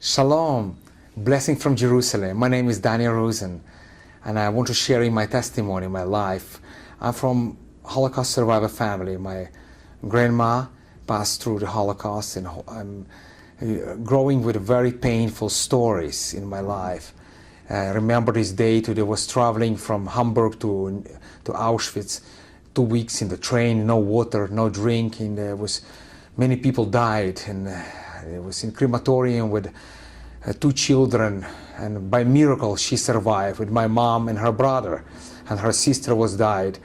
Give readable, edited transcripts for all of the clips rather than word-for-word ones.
Shalom, blessing from Jerusalem. My name is Daniel Rozen, and I want to share in my testimony, my life. I'm from Holocaust survivor family. My grandma passed through the Holocaust, and I'm growing with very painful stories in my life. I remember this day I was traveling from Hamburg to Auschwitz, 2 weeks in the train, no water, no drink, and there was many people died, and it was in crematorium with 2 children, and by miracle she survived with my mom and her brother, and her sister was died.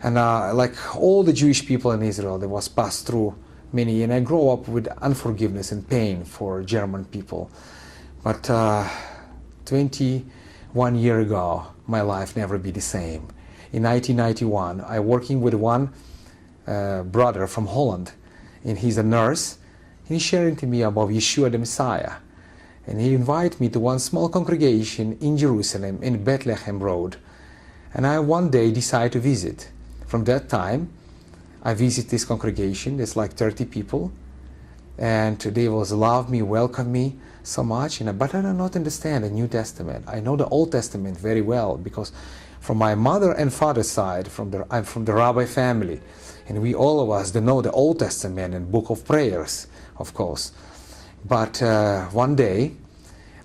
And like all the Jewish people in Israel, they was passed through many, and I grew up with unforgiveness and pain for German people. But 21 years ago, my life never be the same. In 1991, I working with one brother from Holland, and he's a nurse. He's sharing to me about Yeshua the Messiah, and he invited me to one small congregation in Jerusalem, in Bethlehem Road, and I one day decided to visit. From that time, I visit this congregation. There's like 30 people, and they was love me, welcome me so much. But I do not understand the New Testament. I know the Old Testament very well because from my mother and father's side, I'm from the rabbi family, and we all of us know the Old Testament and Book of Prayers, of course. But one day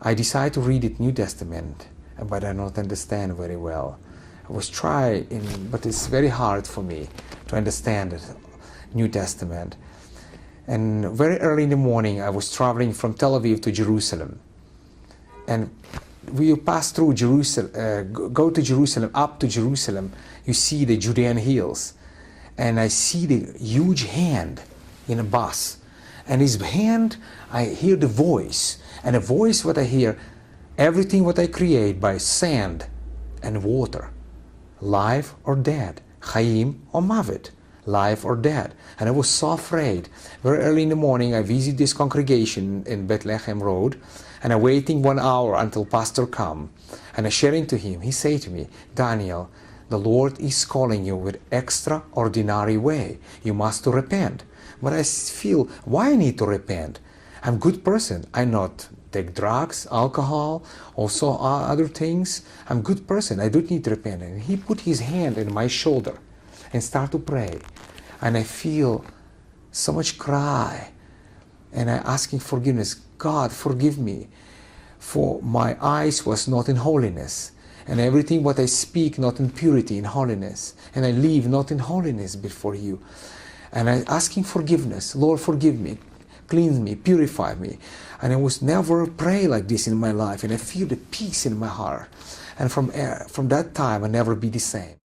I decided to read the New Testament, but I don't understand very well. I was trying, but it's very hard for me to understand the New Testament. And very early in the morning I was traveling from Tel Aviv to Jerusalem, and we pass through Jerusalem, go to Jerusalem, up to Jerusalem. You see the Judean hills, and I see the huge hand in a bus. And his hand, I hear the voice, and the voice what I hear, everything what I create by sand and water, life or dead, Chaim or Mavet, life or dead. And I was so afraid. Very early in the morning, I visit this congregation in Bethlehem Road, and I'm waiting 1 hour until pastor come, and I'm sharing to him. He say to me, Daniel, the Lord is calling you with extraordinary way. You must to repent. But I feel, why I need to repent? I'm a good person. I not take drugs, alcohol, also other things. I'm a good person. I don't need to repent. And he put his hand on my shoulder and start to pray. And I feel so much cry. And I asking forgiveness. God, forgive me, for my eyes was not in holiness. And everything what I speak not in purity, in holiness. And I live not in holiness before you. And I asking forgiveness. Lord, forgive me, cleanse me, purify me. And I was never pray like this in my life, and I feel the peace in my heart. And from that time, I never be the same.